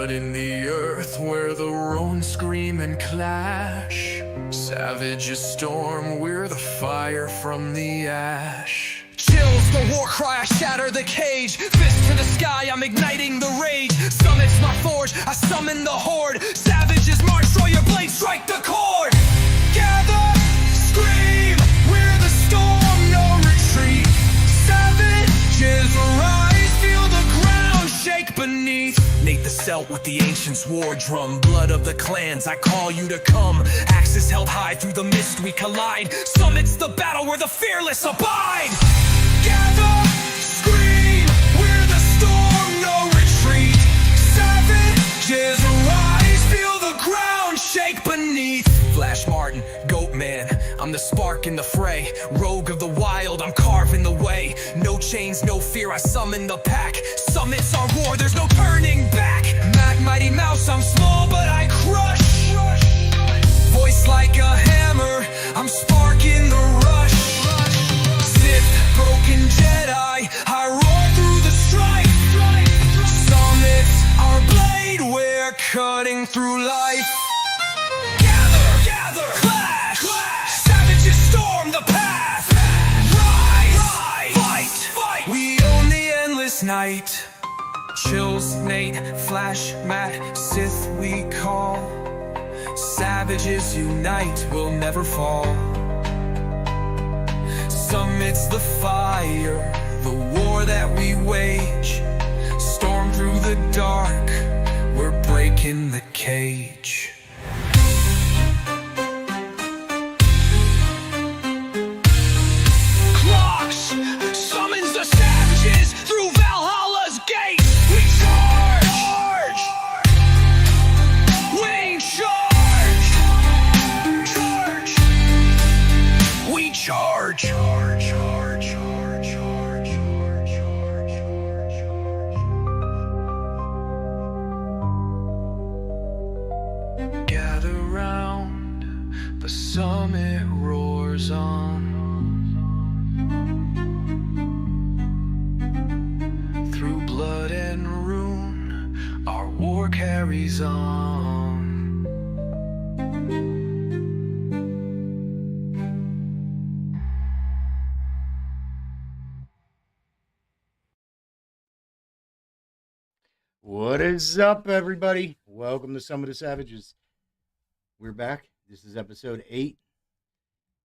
blood in the earth where the roan scream and clash. Savages storm, we're the fire from the ash. Chills the war cry, I shatter the cage. Fist to the sky, I'm igniting the rage. Summit's my forge, I summon the horde. Savages march, draw your blade, strike the chord. Gather, scream, we're the storm, no retreat. Savages rise, feel the ground shake beneath. Nate the Celt with the ancients' war drum. Blood of the clans, I call you to come. Axes held high, through the mist we collide. Summit's the battle where the fearless abide. Gather, scream, we're the storm, no retreat. Savages rise, feel the ground shake beneath. Flash Martin, Goat Man, I'm the spark in the fray. Rogue of the wild, I'm carving the way. No chains, no fear, I summon the pack. Summit's our war, there's no turning back. Mighty Mouse, I'm small but I crush. Voice like a hammer, I'm sparking the rush. Sith, broken Jedi, I roar through the strife. Summit's our blade, we're cutting through life. Gather, clash, savages storm the path. Rise, fight, we own the endless night. Chills, Nate, Flash, Matt, Sith we call. Savages unite, we'll never fall. Summit's the fire, the war that we wage. Storm through the dark, we're breaking the cage. Clocks summons the savages through Valhalla's gates. We charge! We charge! We charge! Gather round, the summit roars on. Through blood and ruin, our war carries on. What is up, everybody? Welcome to Some of the Savages. We're back. This is episode 8.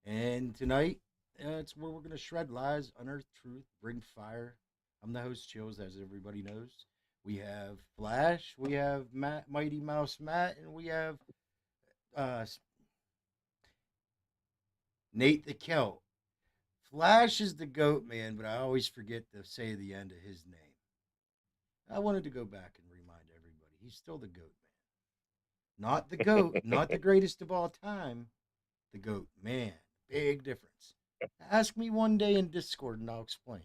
And tonight, it's where we're going to shred lies, unearth truth, bring fire. I'm the host, Chills, as everybody knows. We have Flash, we have Mighty Mouse Matt, and we have Nate the Celt. Flash is the goat man, but I always forget to say the end of his name. I wanted to go back and remind everybody, he's still the goat man. Not the goat, not the greatest of all time. The goat man. Big difference. Ask me one day in Discord and I'll explain.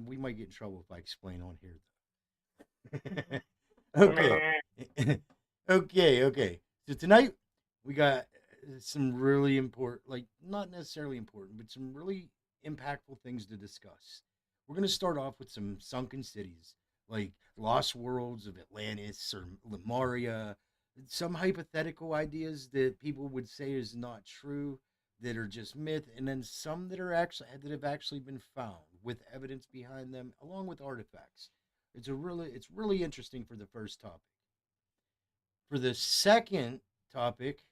We might get in trouble if I explain on here, though. Okay. So tonight, we got some really important, like, not necessarily important, but some really impactful things to discuss. We're going to start off with some sunken cities, like Lost Worlds of Atlantis or Lemuria, some hypothetical ideas that people would say is not true, that are just myth, and then some that have actually been found with evidence behind them, along with artifacts. It's really interesting for the first topic. For the second topic,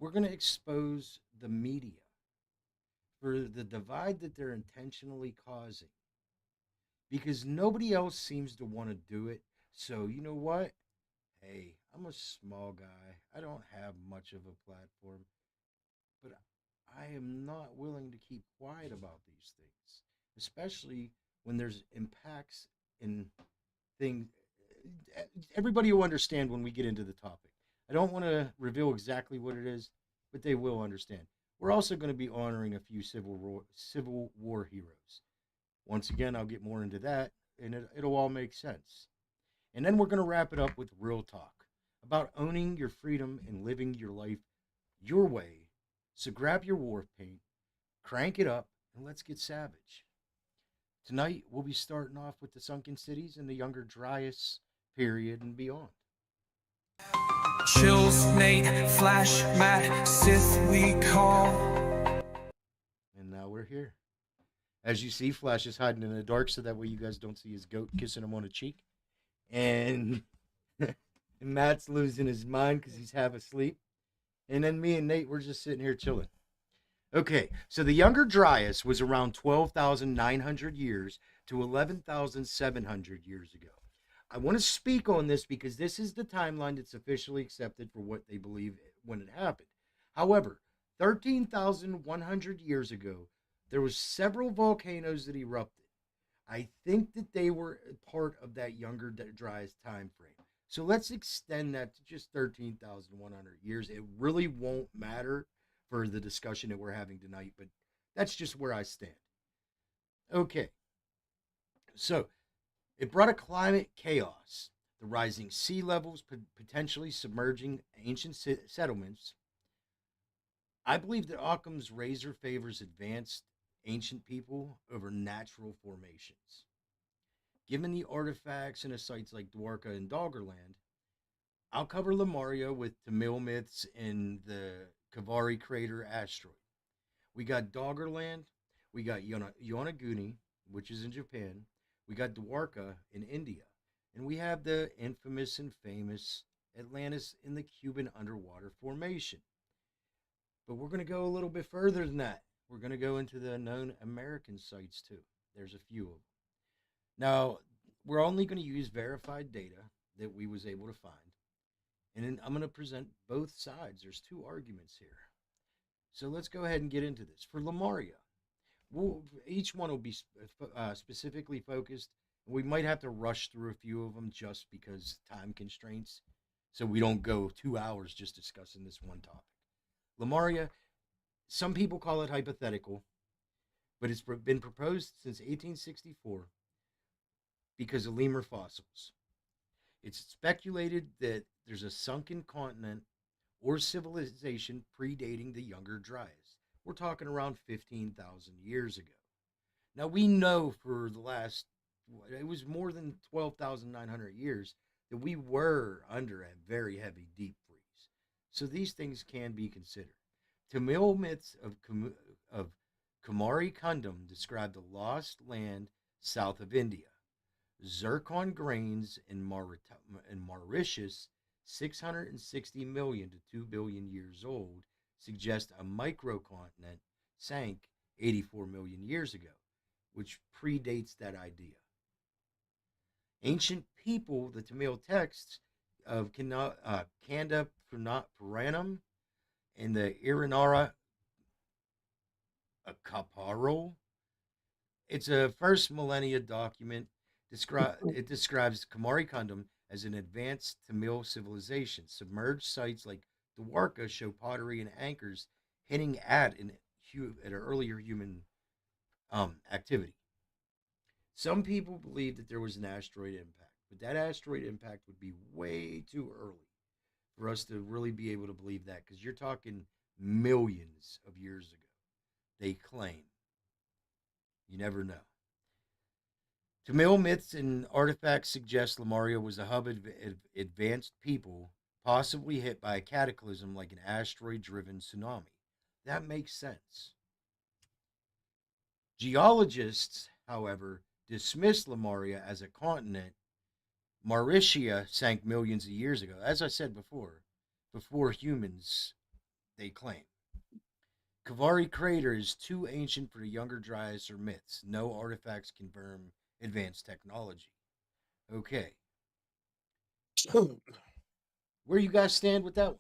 we're going to expose the media for the divide that they're intentionally causing. Because nobody else seems to want to do it. So, you know what? Hey, I'm a small guy. I don't have much of a platform. But I am not willing to keep quiet about these things. Especially when there's impacts in things. Everybody will understand when we get into the topic. I don't want to reveal exactly what it is, but they will understand. We're also going to be honoring a few Civil War heroes. Once again, I'll get more into that, and it'll all make sense. And then we're going to wrap it up with real talk about owning your freedom and living your life your way. So grab your war paint, crank it up, and let's get savage. Tonight, we'll be starting off with the sunken cities and the younger Dryas period, and beyond. Chills, Nate, Flash, Matt, Sith we call. And now we're here. As you see, Flash is hiding in the dark so that way you guys don't see his goat kissing him on the cheek. And, and Matt's losing his mind because he's half asleep. And then me and Nate, we're just sitting here chilling. Okay, so the Younger Dryas was around 12,900 years to 11,700 years ago. I want to speak on this because this is the timeline that's officially accepted for what they believe when it happened. However, 13,100 years ago, there was several volcanoes that erupted. I think that they were part of that Younger Dryas time frame. So let's extend that to just 13,100 years. It really won't matter for the discussion that we're having tonight, but that's just where I stand. Okay. So it brought a climate chaos, the rising sea levels potentially submerging ancient settlements. I believe that Occam's razor favors advanced ancient people over natural formations. Given the artifacts and the sites like Dwarka and Doggerland, I'll cover Lemuria with Tamil myths and the Kavari crater asteroid. We got Doggerland, we got Yonaguni, which is in Japan, we got Dwarka in India, and we have the infamous and famous Atlantis in the Cuban underwater formation. But we're going to go a little bit further than that. We're going to go into the known American sites too. There's a few of them. Now, we're only going to use verified data that we was able to find. And then I'm going to present both sides. There's two arguments here. So let's go ahead and get into this. For Lemuria, each one will be specifically focused. We might have to rush through a few of them just because time constraints. So we don't go 2 hours just discussing this one topic. Lemuria, some people call it hypothetical, but it's been proposed since 1864 because of lemur fossils. It's speculated that there's a sunken continent or civilization predating the Younger Dryas. We're talking around 15,000 years ago. Now we know for the last, it was more than 12,900 years that we were under a very heavy deep freeze. So these things can be considered. Tamil myths of Kumari Kundam describe the lost land south of India. Zircon grains in Mauritius, 660 million to 2 billion years old, suggest a microcontinent sank 84 million years ago, which predates that idea. Ancient people, the Tamil texts of Kanda Puranam and the Iranara Kaparo, it's a first millennia document. It describes Kumari Kundam as an advanced Tamil civilization. Submerged sites like Dwarka show pottery and anchors hinting at an earlier human activity. Some people believe that there was an asteroid impact, but that asteroid impact would be way too early for us to really be able to believe that, because you're talking millions of years ago. They claim. You never know. Tamil myths and artifacts suggest Lemuria was a hub of advanced people, possibly hit by a cataclysm like an asteroid-driven tsunami. That makes sense. Geologists, however, dismiss Lemuria as a continent. Mauritia sank millions of years ago. As I said before humans, they claim. Kavari crater is too ancient for the Younger Dryas or myths. No artifacts confirm advanced technology. Okay. Where you guys stand with that one?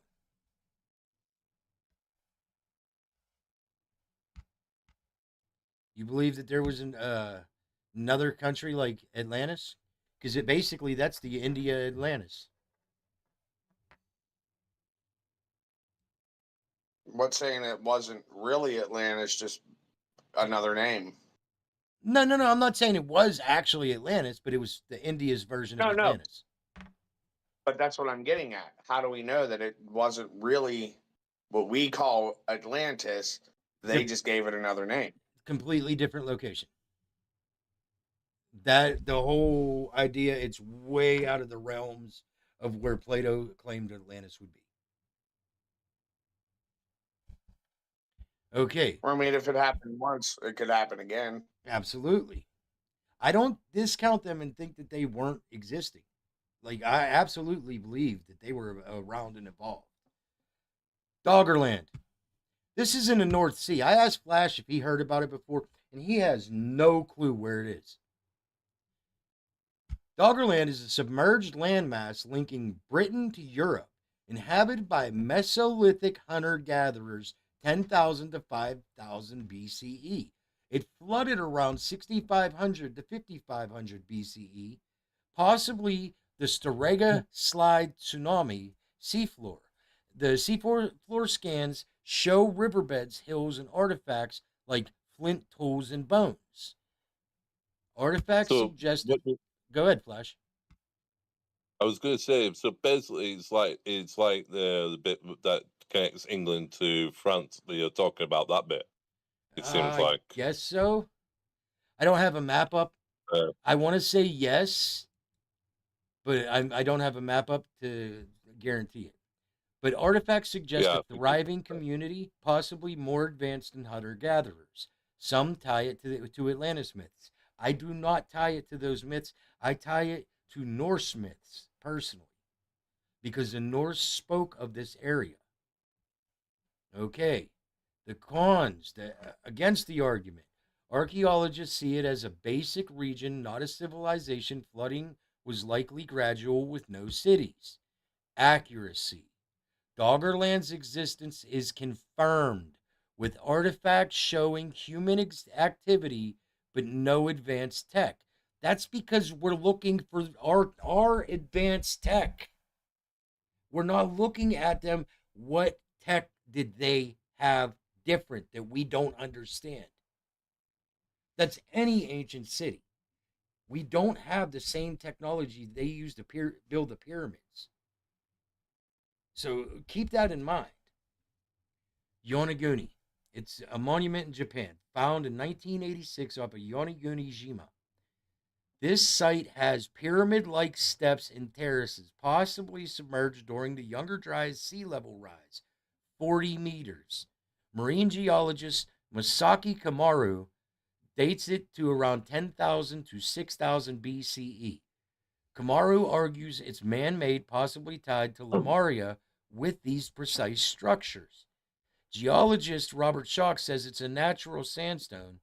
You believe that there was another country like Atlantis? Because basically that's the India Atlantis. What's saying it wasn't really Atlantis, just another name? No. I'm not saying it was actually Atlantis, but it was the India's version of Atlantis. But that's what I'm getting at. How do we know that it wasn't really what we call Atlantis? They just gave it another name. Completely different location. That the whole idea, it's way out of the realms of where Plato claimed Atlantis would be. Okay, I mean, if it happened once, it could happen again. absolutely. I don't discount them and think that they weren't existing. Like, I absolutely believe that they were around and evolved. Doggerland. This is in the North Sea. I asked Flash if he heard about it before, and he has no clue where it is. Doggerland is a submerged landmass linking Britain to Europe, inhabited by Mesolithic hunter gatherers 10,000 to 5,000 BCE. It flooded around 6,500 to 5,500 BCE, possibly the Starega slide tsunami seafloor. The seafloor scans show riverbeds, hills, and artifacts like flint tools and bones. Artifacts So suggest that. what Go ahead, Flash. I was going to say, so basically, it's like the bit that connects England to France. That you're talking about that bit. It seems I like. guess so. I don't have a map up. Uh, I want to say yes, but I don't have a map up to guarantee it. But artifacts suggest yeah, a thriving community, possibly more advanced than hunter gatherers. Some tie it to Atlantis myths. I do not tie it to those myths. I tie it to Norse myths personally, because the Norse spoke of this area. Okay, the cons against the argument. Archaeologists see it as a basic region, not a civilization. Flooding was likely gradual with no cities. Accuracy. Doggerland's existence is confirmed with artifacts showing human activity but no advanced tech. That's because we're looking for our advanced tech. We're not looking at them. What tech did they have different that we don't understand? That's any ancient city. We don't have the same technology they used to build the pyramids. So keep that in mind. Yonaguni. It's a monument in Japan, found in 1986 off of Yonaguni-jima. This site has pyramid-like steps and terraces, possibly submerged during the Younger Dryas sea level rise, 40 meters. Marine geologist Masaki Kamaru dates it to around 10,000 to 6,000 BCE. Kamaru argues it's man-made, possibly tied to Lemuria with these precise structures. Geologist Robert Schock says it's a natural sandstone.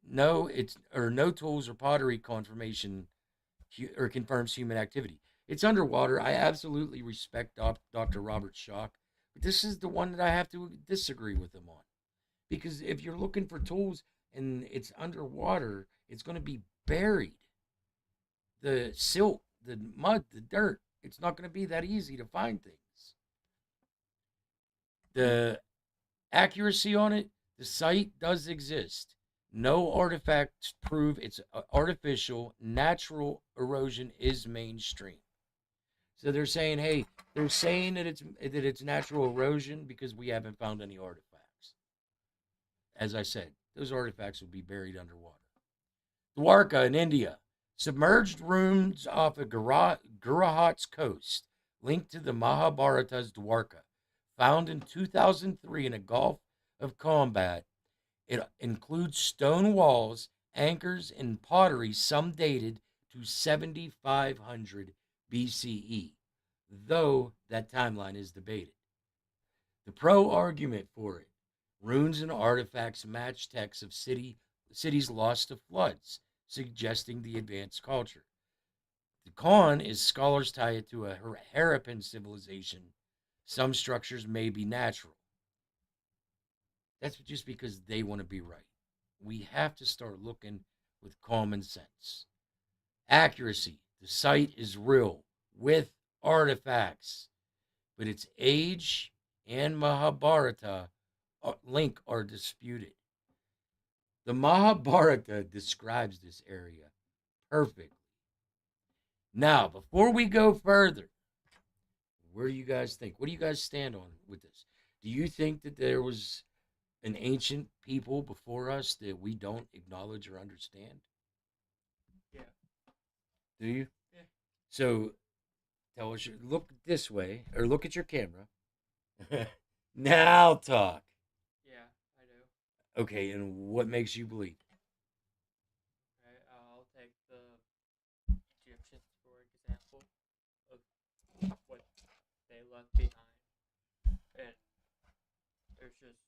No tools or pottery confirmation or confirms human activity. It's underwater. I absolutely respect Dr. Robert Schock, but this is the one that I have to disagree with him on. Because if you're looking for tools and it's underwater, it's going to be buried. The silt, the mud, the dirt, it's not going to be that easy to find things. The accuracy on it, the site does exist. No artifacts prove it's artificial. Natural erosion is mainstream. So they're saying, hey, they're saying that it's natural erosion because we haven't found any artifacts. As I said, those artifacts will be buried underwater. Dwarka in India. Submerged ruins off of Gurahat's coast, linked to the Mahabharata's Dwarka. Found in 2003 in a Gulf of Combat. It includes stone walls, anchors, and pottery, some dated to 7,500 BCE, though that timeline is debated. The pro argument for it: ruins and artifacts match texts of cities lost to floods, suggesting the advanced culture. The con is scholars tie it to a Harappan civilization. Some structures may be natural. That's just because they want to be right. We have to start looking with common sense. Accuracy. The site is real with artifacts, but its age and Mahabharata link are disputed. The Mahabharata describes this area perfectly. Now, before we go further, where do you guys think? What do you guys stand on with this? Do you think that there was an ancient people before us that we don't acknowledge or understand? Yeah, Do you? Yeah. So tell us. Look this way, or look at your camera. Now talk. Yeah, I do. Okay, and what makes you believe? Okay, I'll take the Egyptians for example of what they left behind, and there's just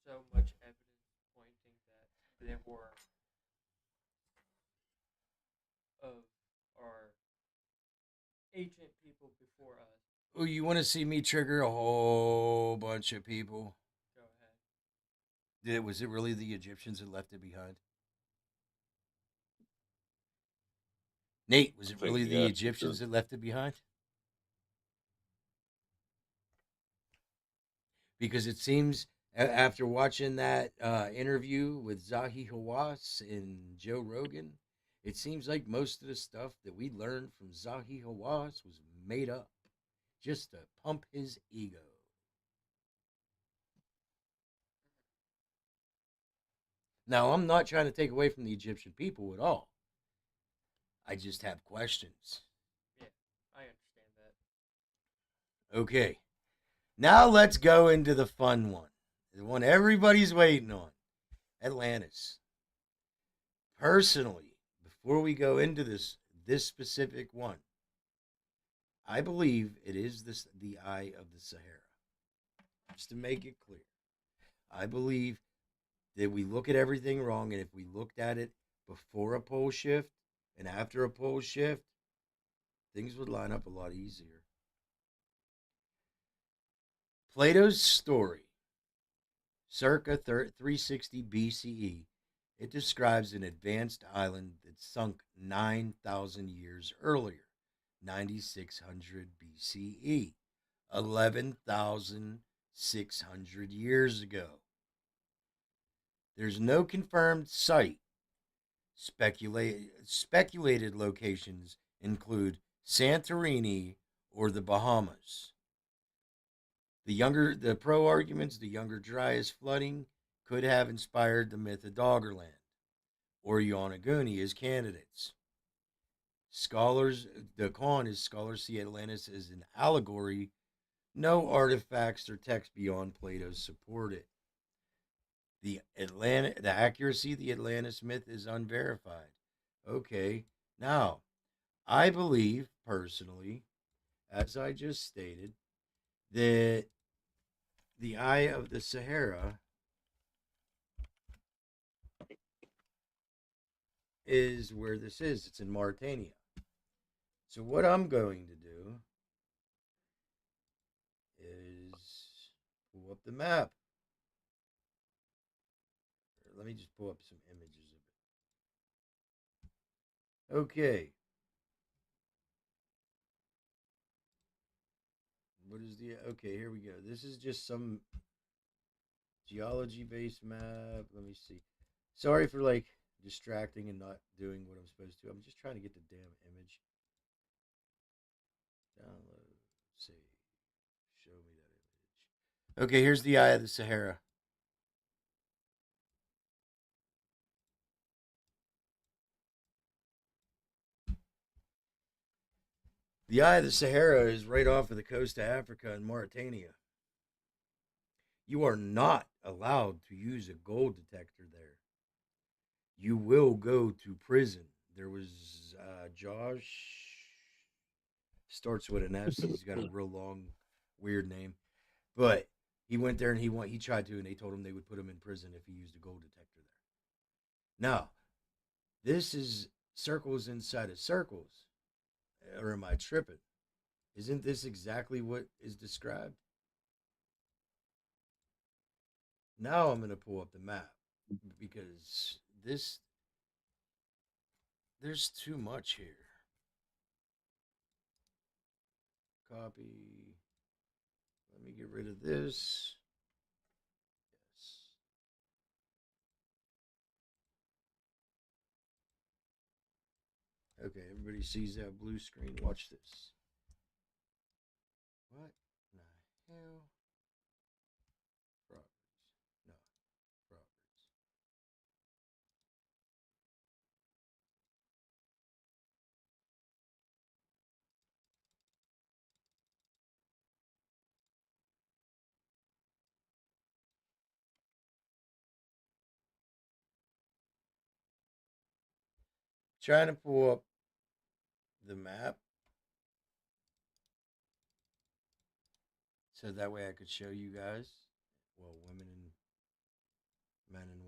so much evidence pointing that they were of our ancient people before us. Oh, you want to see me trigger a whole bunch of people? Go ahead. Was it really the Egyptians that left it behind? Nate, was I it think really the yeah, Egyptians that left it behind? Because it seems after watching that interview with Zahi Hawass and Joe Rogan, it seems like most of the stuff that we learned from Zahi Hawass was made up just to pump his ego. Now, I'm not trying to take away from the Egyptian people at all. I just have questions. Yeah, I understand that. Okay, now let's go into the fun one. The one everybody's waiting on. Atlantis. Personally, before we go into this specific one, I believe it is the eye of the Sahara. Just to make it clear, I believe that we look at everything wrong, and if we looked at it before a pole shift and after a pole shift, things would line up a lot easier. Plato's story, circa 360 BCE, it describes an advanced island that sunk 9,000 years earlier, 9600 BCE, 11,600 years ago. There's no confirmed site. Speculated locations include Santorini or the Bahamas. The pro arguments, the Younger Dryas flooding could have inspired the myth of Doggerland or Yonaguni as candidates. The con is scholars see Atlantis as an allegory. No artifacts or text beyond Plato support it. The accuracy of the Atlantis myth is unverified. Okay, now I believe personally, as I just stated, that the Eye of the Sahara is where this is. It's in Mauritania. So what I'm going to do is pull up the map. Let me just pull up some images of it. Okay. What is the okay, here we go. This is just some geology based map. Let me see. Sorry for like distracting and not doing what I'm supposed to. I'm just trying to get the damn image. Download, save, show me that image. Okay, here's the Eye of the Sahara. The Eye of the Sahara is right off of the coast of Africa in Mauritania. You are not allowed to use a gold detector there. You will go to prison. There was Josh, starts with an S. He's got a real long, weird name, but he went there and he tried to, and they told him they would put him in prison if he used a gold detector there. Now, this is circles inside of circles, or am I tripping? Isn't this exactly what is described? Now I'm going to pull up the map because there's too much here. Copy. Let me get rid of this. Yes. Okay, everybody sees that blue screen. Watch this. What in the hell? Properties. No, properties. trying to pull up the map so that way I could show you guys. Well, women and men and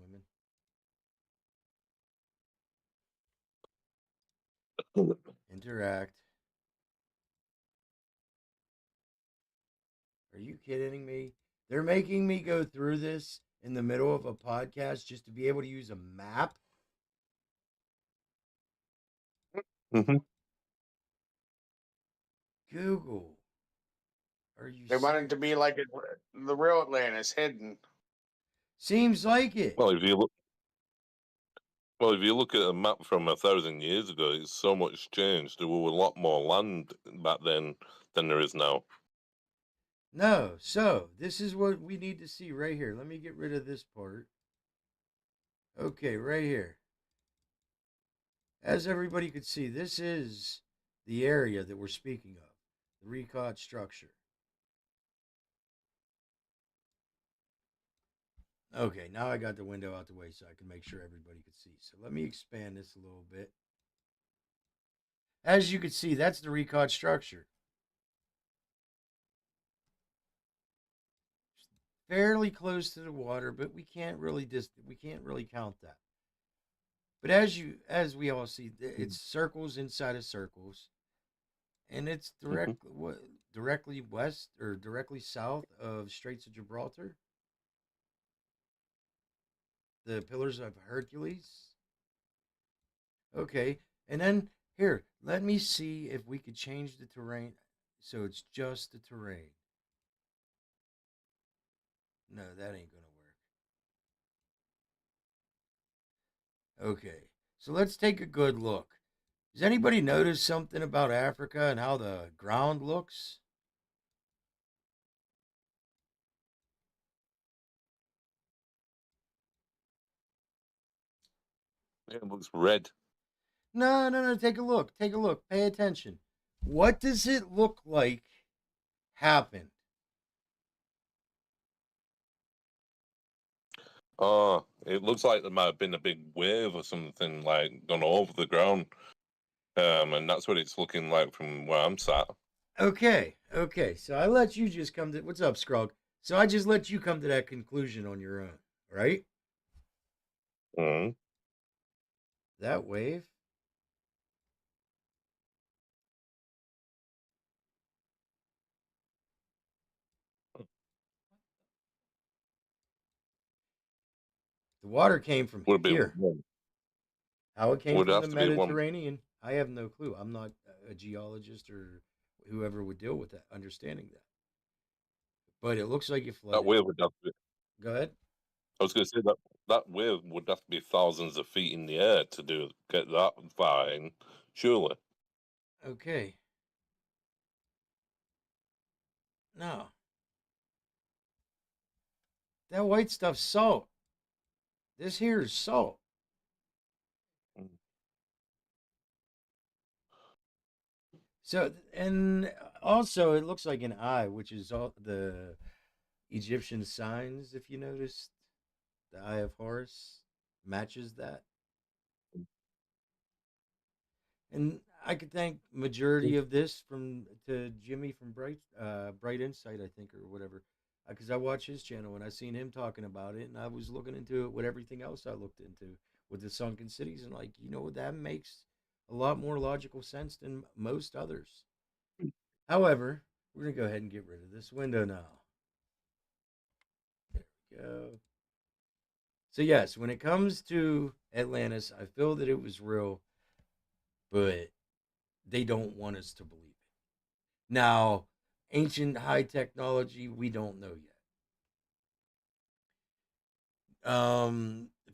women. Interact. Are you kidding me? They're making me go through this in the middle of a podcast just to be able to use a map. Hmm. Google. Are you They want it serious? to be like the real Atlantis, hidden. Seems like it. Well, if you look at a map from 1,000 years ago, it's so much changed. There was a lot more land back then than there is now. No. So, this is what we need to see right here. Let me get rid of this part. Okay, right here. As everybody could see, this is the area that we're speaking of, the recod structure. Okay, now I got the window out the way so I can make sure everybody could see. So let me expand this a little bit. As you can see, that's the recod structure. Fairly close to the water, but we can't really count that. But as we all see, it's circles inside of circles, and it's directly west or directly south of Straits of Gibraltar, the Pillars of Hercules. Okay, and then here, let me see if we could change the terrain so it's just the terrain. No, that ain't gonna work. Okay, so let's take a good look. Does anybody notice something about Africa and how the ground looks? It looks red. No, no, no. Take a look. Take a look. Pay attention. What does it look like happened? Oh, it looks like there might have been a big wave or something like gone over the ground. And that's what it's looking like from where I'm sat. Okay, okay. So I let you just come to what's up, Scrog? So I just let you come to that conclusion on your own, right? Mm. That wave. The water came from Would be here. How it came would from the have to be one. Mediterranean, I have no clue. I'm not a geologist or whoever would deal with that, understanding that. But it looks like it That flooded. wave would have to be. Go ahead. I was going to say that wave would have to be thousands of feet in the air to get that far in. Surely. Okay. No. That white stuff's salt. This here is salt. Mm. So, and also it looks like an eye, which is all the Egyptian signs, if you noticed. The Eye of Horus matches that. And I could thank majority of this from to Jimmy from Bright Insight, I think, or whatever, because I watch his channel and I seen him talking about it, and I was looking into it with everything else I looked into with the sunken cities, and like that makes a lot more logical sense than most others. However, we're gonna go ahead and get rid of this window now. There we go. So yes, when it comes to Atlantis, I feel that it was real, but they don't want us to believe it. Now, ancient high technology, we don't know yet.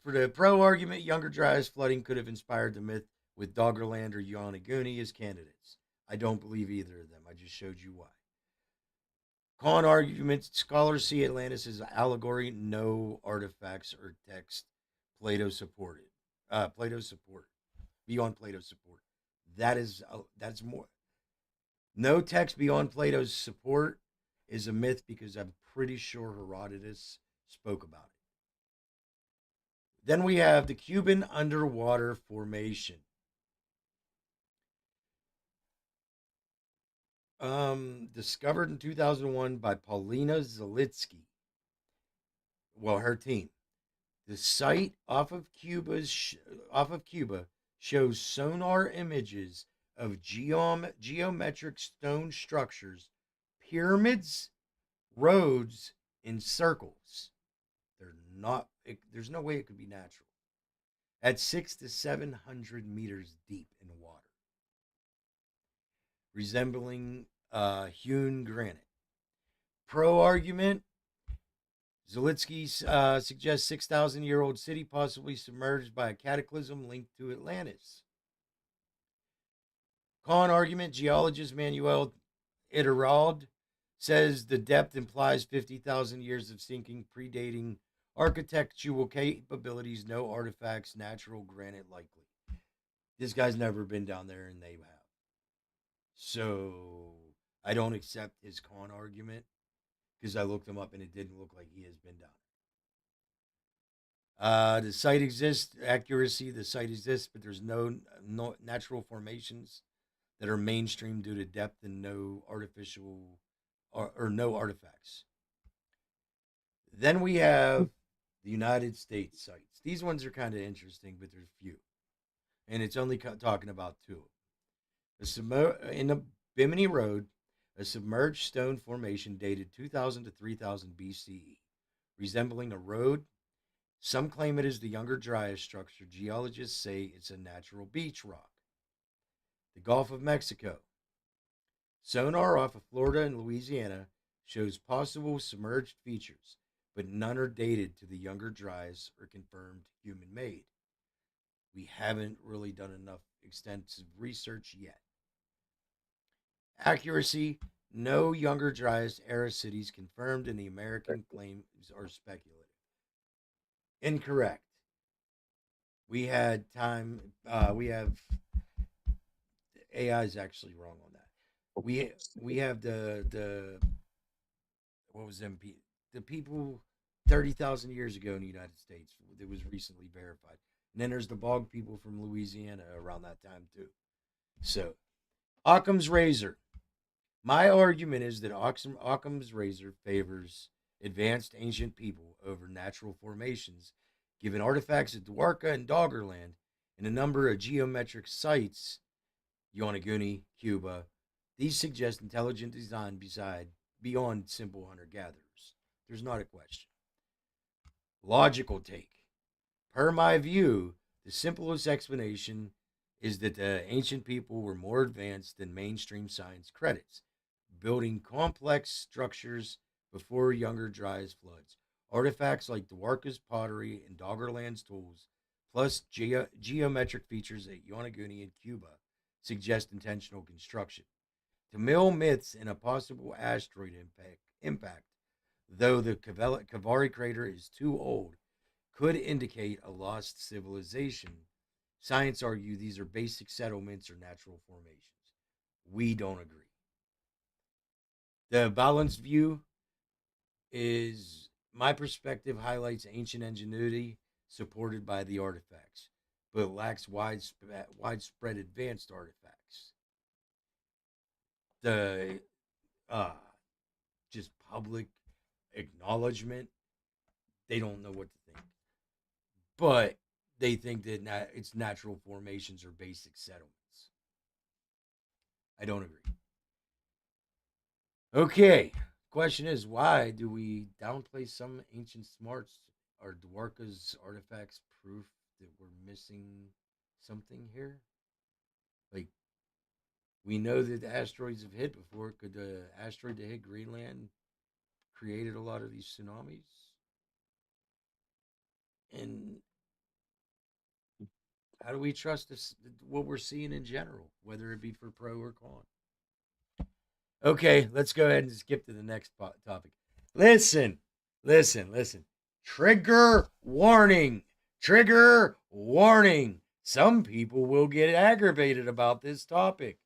For the pro argument, Younger Dryas flooding could have inspired the myth with Doggerland or Yonaguni as candidates. I don't believe either of them. I just showed you why. Con argument, scholars see Atlantis as allegory, no artifacts or text Plato supported. Plato support beyond Plato's support. That's more. No text beyond Plato's support is a myth because I'm pretty sure Herodotus spoke about it. Then we have the Cuban underwater formation. Discovered in 2001 by Paulina Zalitsky. Well, her team. The site off of Cuba shows sonar images of geometric stone structures, pyramids, roads, and circles. They're not. There's no way it could be natural. At 6 to 700 meters deep in water, resembling hewn granite. Pro argument: Zalitsky suggests 6,000-year-old city possibly submerged by a cataclysm linked to Atlantis. Con argument: geologist Manuel Iturralde says the depth implies 50,000 years of sinking, predating architectural capabilities, no artifacts, natural granite likely. This guy's never been down there, and they have. So I don't accept his con argument because I looked him up and it didn't look like he has been down. The site exists. Accuracy: the site exists, but there's no natural formations that are mainstream due to depth and no artificial or no artifacts. Then we have the United States sites. These ones are kind of interesting, but there's few, and it's only talking about two. In the Bimini Road, a submerged stone formation dated 2000 to 3000 BCE, resembling a road. Some claim it is the Younger Dryas structure. Geologists say it's a natural beach rock. The Gulf of Mexico. Sonar off of Florida and Louisiana shows possible submerged features, but none are dated to the Younger Dryas or confirmed human made. We haven't really done enough extensive research yet. Accuracy: no Younger Dryas era cities confirmed, and the American claims are speculative. Incorrect. We had time. We have AI is actually wrong on that. We have the what was them the people 30,000 years ago in the United States that was recently verified, and then there's the bog people from Louisiana around that time too. So Occam's razor. My argument is that Occam's razor favors advanced ancient people over natural formations, given artifacts at Dwarka and Doggerland and a number of geometric sites, Yonaguni, Cuba. These suggest intelligent design beyond simple hunter gatherers. There's not a question. Logical take. Per my view, the simplest explanation is that the ancient people were more advanced than mainstream science credits, building complex structures before Younger Dryas floods. Artifacts like Dwarka's pottery and Doggerland's tools, plus geometric features at Yonaguni and Cuba, suggest intentional construction. To mill myths in a possible asteroid impact, though the Kavari crater is too old, could indicate a lost civilization. Science argue these are basic settlements or natural formations. We don't agree. The balanced view is my perspective highlights ancient ingenuity supported by the artifacts, but lacks widespread advanced artifacts. The just public acknowledgement, they don't know what to think, but they think that it's natural formations or basic settlements. I don't agree. Okay, question is, why do we downplay some ancient smarts? Are Dwarka's artifacts proof that we're missing something here? Like, we know that the asteroids have hit before. Could the asteroid that hit Greenland created a lot of these tsunamis? And how do we trust this, what we're seeing in general, whether it be for pro or con? Okay, let's go ahead and skip to the next topic. Listen. Trigger warning. Trigger warning. Some people will get aggravated about this topic.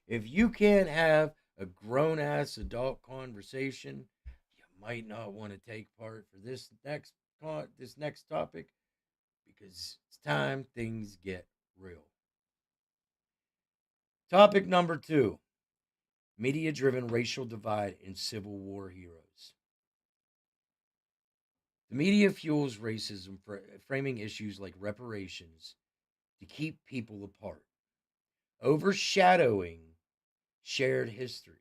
If you can't have a grown ass adult conversation, you might not want to take part for this next topic, because it's time things get real. Topic number 2. Media driven racial divide and Civil War heroes. The media fuels racism, framing issues like reparations to keep people apart, overshadowing shared histories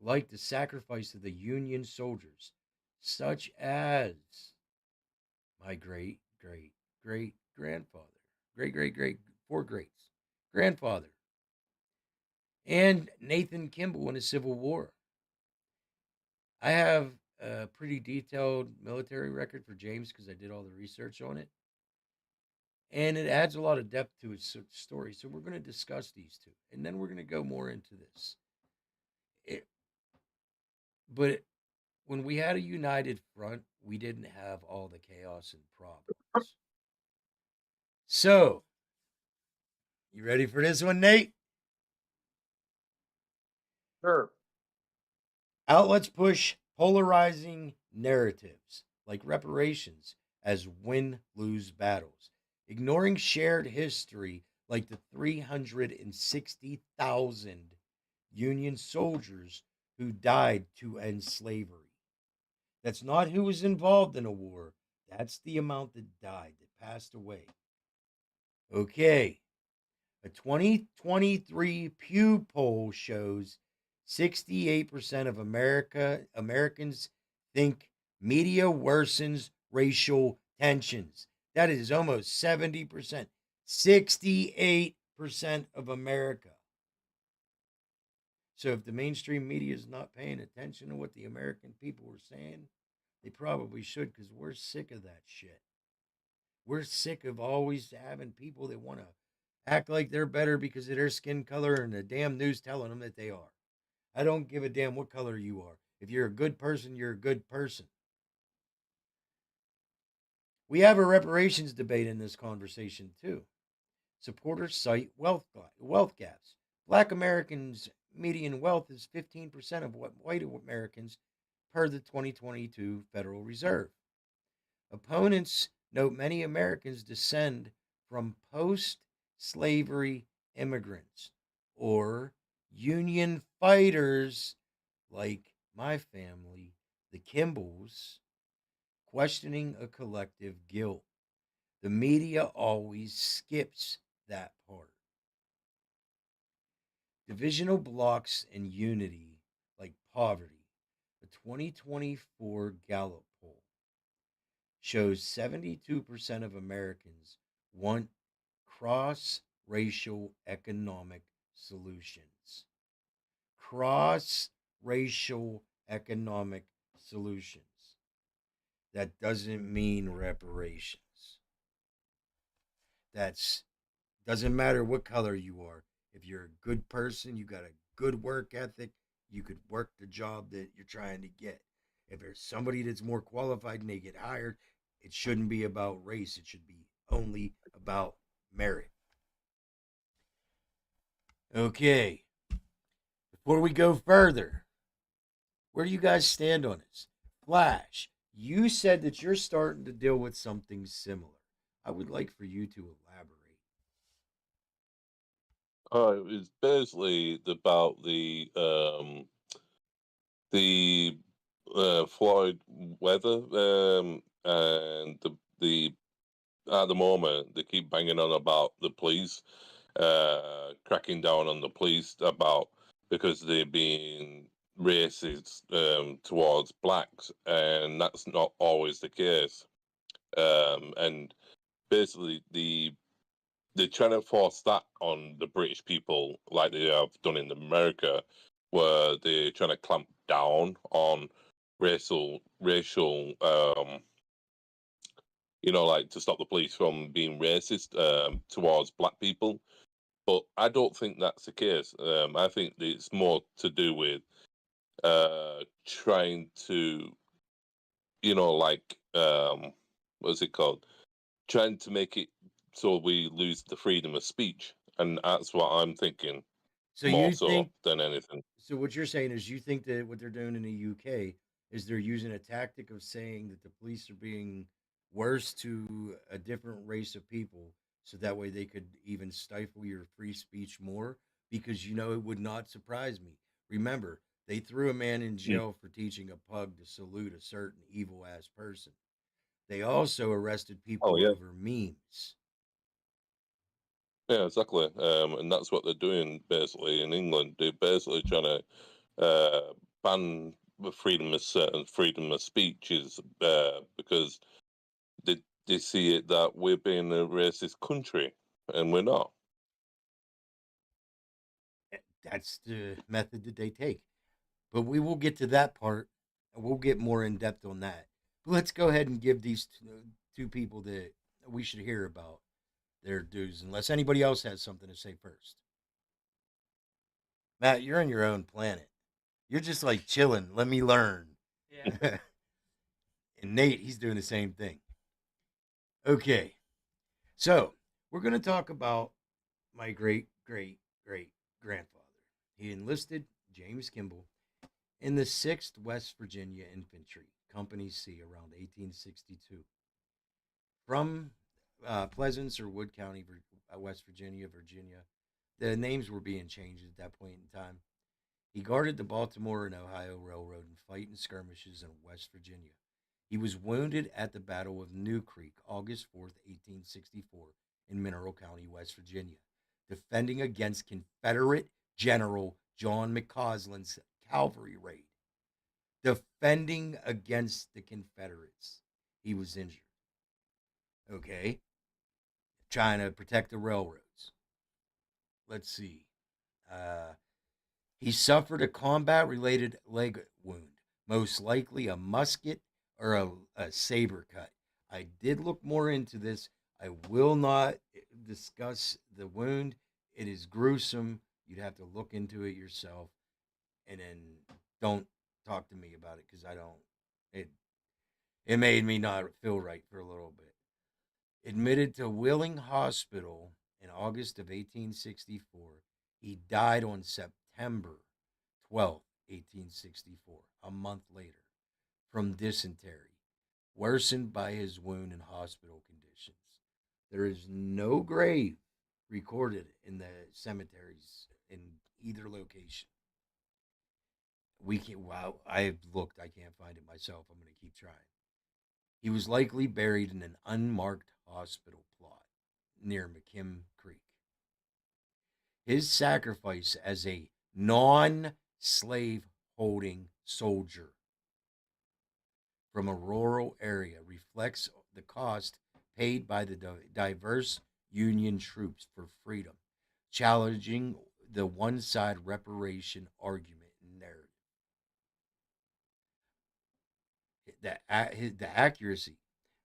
like the sacrifice of the Union soldiers, such as my great great great grandfather, great four greats, grandfather, and Nathan Kimball in the Civil War. I have a pretty detailed military record for James because I did all the research on it. And it adds a lot of depth to his story. So we're going to discuss these two. And then we're going to go more into this. It, but when we had a united front, we didn't have all the chaos and problems. So, you ready for this one, Nate? Sure. Outlets push polarizing narratives like reparations as win lose battles, ignoring shared history like the 360,000 Union soldiers who died to end slavery. That's not who was involved in a war, that's the amount that died, that passed away. Okay, a 2023 Pew poll shows 68% of Americans think media worsens racial tensions. That is almost 70%. 68% of America. So if the mainstream media is not paying attention to what the American people are saying, they probably should, because we're sick of that shit. We're sick of always having people that want to act like they're better because of their skin color and the damn news telling them that they are. I don't give a damn what color you are. If you're a good person, you're a good person. We have a reparations debate in this conversation too. Supporters cite wealth gaps. Black Americans' median wealth is 15% of what white Americans per the 2022 Federal Reserve. Opponents note many Americans descend from post slavery immigrants or Union fighters like my family, the Kimballs, questioning a collective guilt. The media always skips that part. Divisional blocks and unity like poverty. The 2024 Gallup poll shows 72% of Americans want cross racial economic solutions. Cross racial economic solutions. That doesn't mean reparations. That's doesn't matter what color you are. If you're a good person, you got a good work ethic, you could work the job that you're trying to get. If there's somebody that's more qualified and they get hired, it shouldn't be about race. It should be only about merit. Okay. Before we go further, where do you guys stand on this? Flash, you said that you're starting to deal with something similar. I would like for you to elaborate. It's basically about the Floyd weather, and the at the moment they keep banging on about the police, cracking down on the police about because they're being racist towards blacks, and that's not always the case. And basically, they're trying to force that on the British people, like they have done in America, where they're trying to clamp down on racial, like to stop the police from being racist towards black people. But I don't think that's the case. I think it's more to do with trying to, what's it called? Trying to make it so we lose the freedom of speech, and that's what I'm thinking So more you so think than anything. so what you're saying is you think that what they're doing in the UK is they're using a tactic of saying that the police are being worse to a different race of people so that way they could even stifle your free speech more, because it would not surprise me. Remember, they threw a man in Mm. jail for teaching a pug to salute a certain evil ass person. They also arrested Oh people yeah, over memes. yeah, exactly. And that's what they're doing basically in England. They're basically trying to ban the freedom of speeches because they see it that we're being a racist country, and we're not. That's the method that they take. But we will get to that part. And we'll get more in depth on that. But let's go ahead and give these two people that we should hear about their dues, unless anybody else has something to say first. Matt, you're on your own planet. You're just like chilling. Let me learn. Yeah. And Nate, he's doing the same thing. Okay. So we're going to talk about my great grandfather. He enlisted James Kimball in the 6th West Virginia Infantry, Company C, around 1862. From Pleasance or Wood County, West Virginia, Virginia. The names were being changed at that point in time. He guarded the Baltimore and Ohio Railroad in fighting skirmishes in West Virginia. He was wounded at the Battle of New Creek, August 4th, 1864, in Mineral County, West Virginia, defending against Confederate General John McCausland's cavalry raid. Defending against the Confederates. He was injured. Okay. Trying to protect the railroads. Let's see. Uh, he suffered a combat related leg wound, most likely a musket or a saber cut. I did look more into this. I will not discuss the wound. It is gruesome. You'd have to look into it yourself, and then don't talk to me about it because I don't. It it made me not feel right for a little bit. Admitted to Wheeling Hospital in August of 1864, he died on September 12th, 1864, a month later, from dysentery, worsened by his wound and hospital conditions. There is no grave recorded in the cemeteries in either location. We can Wow, I've looked, I can't find it myself. I'm going to keep trying. He was likely buried in an unmarked hospital plot near McKim Creek. His sacrifice as a non slave holding soldier from a rural area reflects the cost paid by the diverse Union troops for freedom, challenging the one side reparation argument and narrative. The accuracy,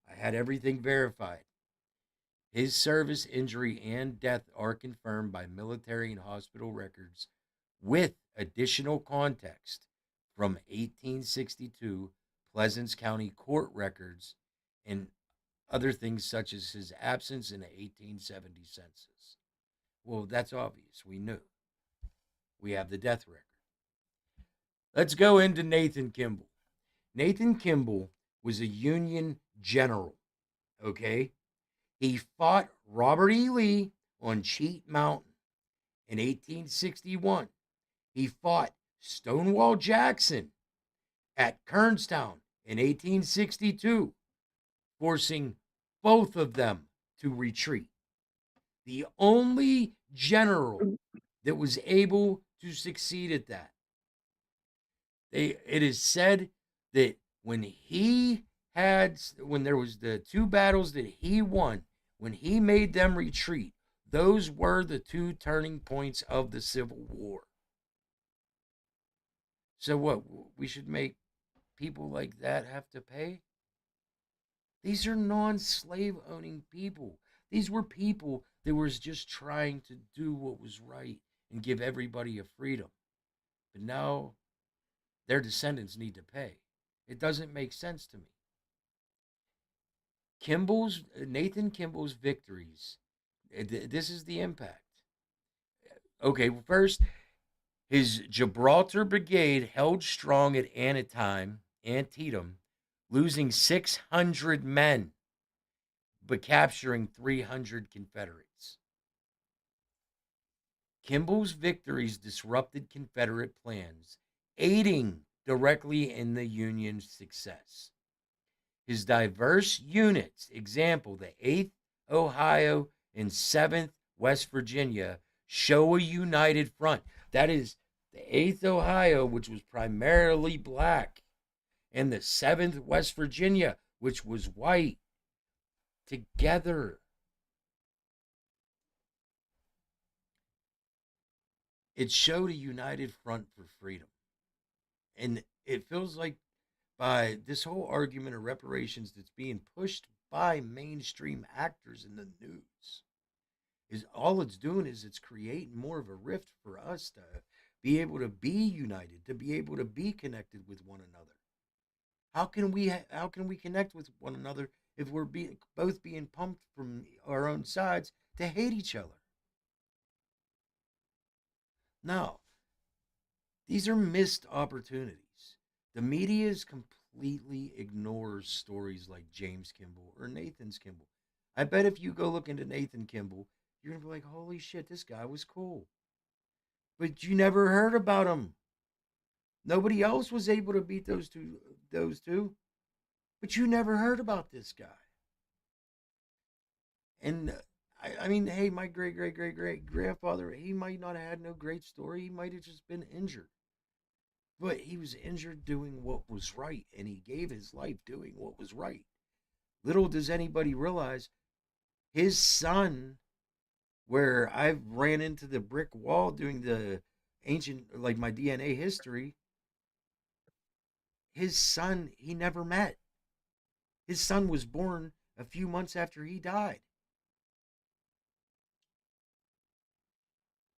I had everything verified. His service, injury, and death are confirmed by military and hospital records with additional context from 1862 Pleasants County court records and other things such as his absence in the 1870 census. Well, that's obvious. We knew. We have the death record. Let's go into Nathan Kimball. Nathan Kimball was a Union general, okay? He fought Robert E. Lee on Cheat Mountain in 1861. He fought Stonewall Jackson at Kernstown in 1862, forcing both of them to retreat. The only general that was able to succeed at that. It is said that when there was the two battles that he won, when he made them retreat, those were the two turning points of the Civil War. So what, we should make people like that have to pay? These are non-slave owning people. These were people that was just trying to do what was right and give everybody a freedom. But now their descendants need to pay. It doesn't make sense to me. Nathan Kimball's victories. This is the impact. Okay, well, first, his Gibraltar Brigade held strong at Antietam, losing 600 men, but capturing 300 Confederates. Kimball's victories disrupted Confederate plans, aiding directly in the Union's success. His diverse units, example, the 8th Ohio and 7th West Virginia, show a united front. That is the 8th Ohio, which was primarily black, and the 7th West Virginia, which was white, together. It showed a united front for freedom. And it feels like by this whole argument of reparations that's being pushed by mainstream actors in the news is all it's doing is it's creating more of a rift for us to be able to be united, to be able to be connected with one another. How can we connect with one another if we're both being pumped from our own sides to hate each other? No, these are missed opportunities. The media completely ignores stories like James Kimball or Nathan's Kimball. I bet if you go look into Nathan Kimball, you're gonna be like, "Holy shit, this guy was cool," but you never heard about him. Nobody else was able to beat those two, but you never heard about this guy. And I mean, hey, my great grandfather, he might not have had no great story. He might have just been injured. But he was injured doing what was right, and he gave his life doing what was right. Little does anybody realize his son, where I ran into the brick wall doing the ancient, like my DNA history, his son, he never met. His son was born a few months after he died.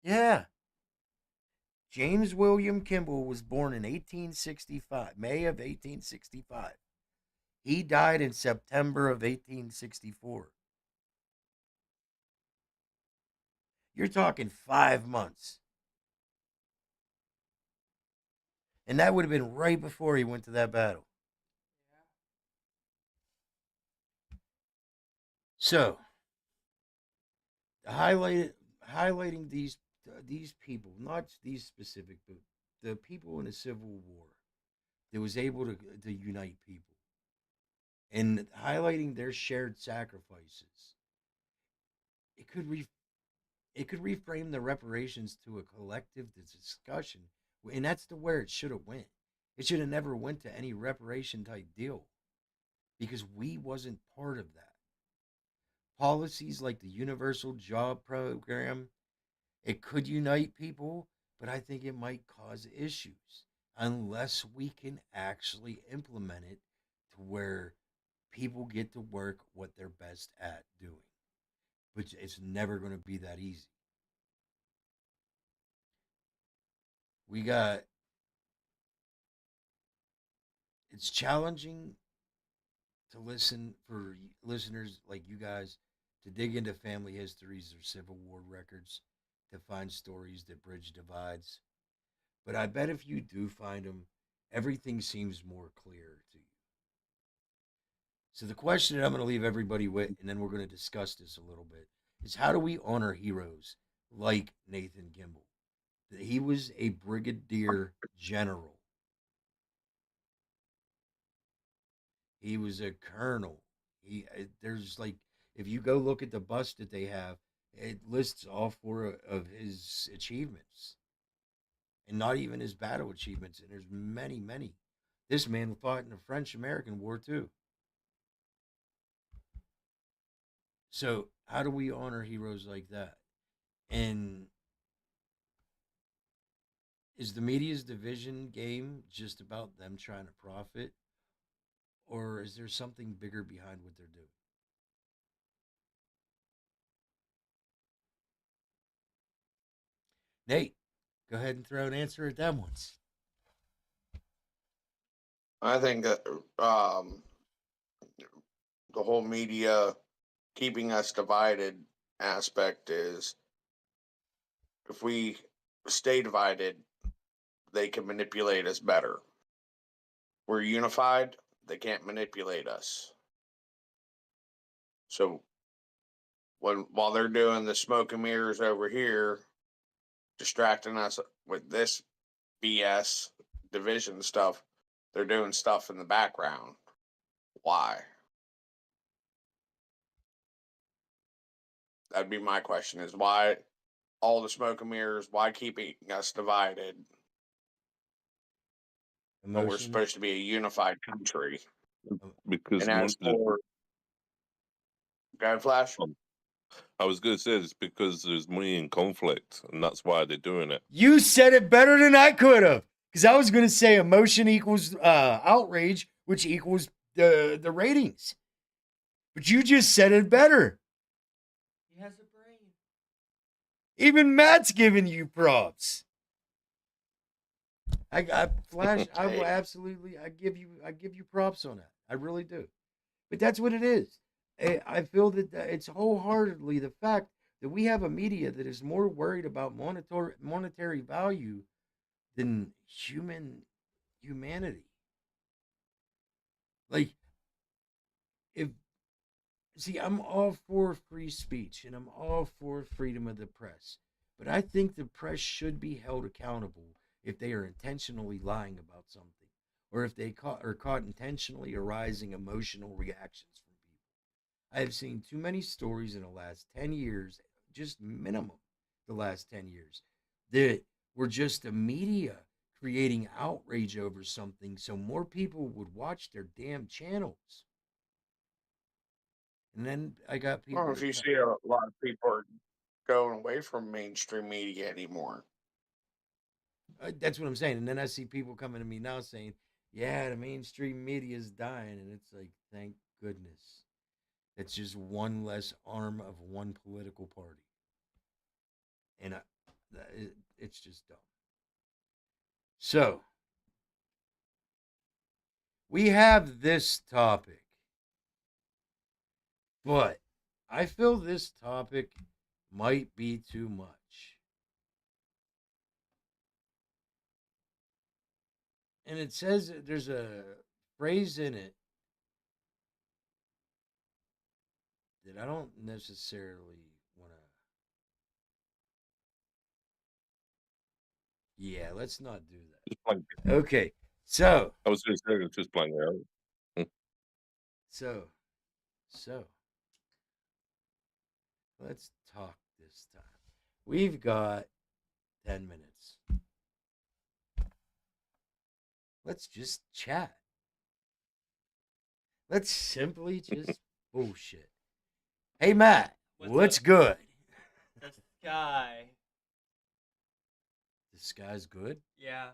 Yeah. James William Kimball was born in 1865, May of 1865. He died in September of 1864. You're talking 5 months. And that would have been right before he went to that battle. So, highlighting these people, not these specific, but the people in the Civil War that was able to unite people, and highlighting their shared sacrifices. It could it could reframe the reparations to a collective discussion, and that's the where it should have went. It should have never went to any reparation type deal because we wasn't part of that. Policies like the universal job program, it could unite people, but I think it might cause issues unless we can actually implement it to where people get to work what they're best at doing. But it's never going to be that easy. We got it's challenging to listen for listeners like you guys to dig into family histories or Civil War records to find stories that bridge divides. But I bet if you do find them, everything seems more clear to you. So the question that I'm going to leave everybody with, and then we're going to discuss this a little bit, is how do we honor heroes like Nathan Kimball? He was a brigadier general. He was a colonel. There's like if you go look at the bust that they have, it lists all four of his achievements, and not even his battle achievements. And there's many, many. This man fought in the French-American War too. So how do we honor heroes like that? And is the media's division game just about them trying to profit, or is there something bigger behind what they're doing? Nate, go ahead and throw an answer at them once. I think that the whole media keeping us divided aspect is if we stay divided, they can manipulate us better. We're unified, they can't manipulate us. So while they're doing the smoke and mirrors over here, distracting us with this BS division stuff. They're doing stuff in the background. Why? That'd be my question: is why all the smoke and mirrors? Why keeping us divided when we're Emotion. supposed to be a unified country? Because And as for God Flash, I was going to say it's because there's money in conflict, and that's why they're doing it. You said it better than I could have. Because I was going to say emotion equals outrage, which equals the ratings. But you just said it better. He has a brain. Even Matt's giving you props. I Flash, I will absolutely I give you props on that. I really do. But that's what it is. I feel that it's wholeheartedly the fact that we have a media that is more worried about monetary value than humanity. Like, if see, I'm all for free speech and I'm all for freedom of the press, but I think the press should be held accountable if they are intentionally lying about something, or if they are caught intentionally arising emotional reactions from people. I have seen too many stories in the last 10 years, just minimum the last 10 years, that were just the media creating outrage over something so more people would watch their damn channels. And then I got people. I don't know if you see a lot of people are going away from mainstream media anymore. That's what I'm saying. And then I see people coming to me now saying, yeah, the mainstream media is dying. And it's like, thank goodness. It's just one less arm of one political party. And it's just dumb. So, we have this topic. But I feel this topic might be too much. And it says there's a phrase in it that I don't necessarily want to. Yeah, let's not do that. Just blank. Okay, so. I was going to say just blank it out. So. Let's talk this time. We've got 10 minutes. Let's just chat. Let's simply just bullshit. Hey, Matt, what's good? The sky. The sky's good? Yeah.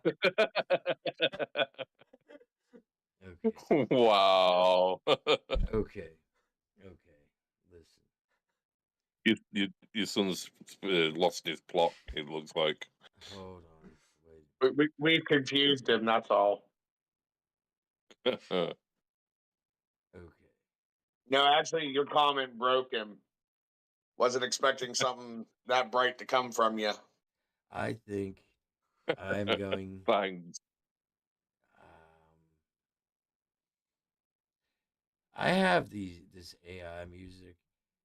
Okay. Wow. Okay. Listen. Your son's lost his plot, it looks like. Hold on. Wait. We confused him. That's all. Okay. No, actually, your comment broke him. Wasn't expecting something that bright to come from you. I think I'm going. Thanks. I have this AI music,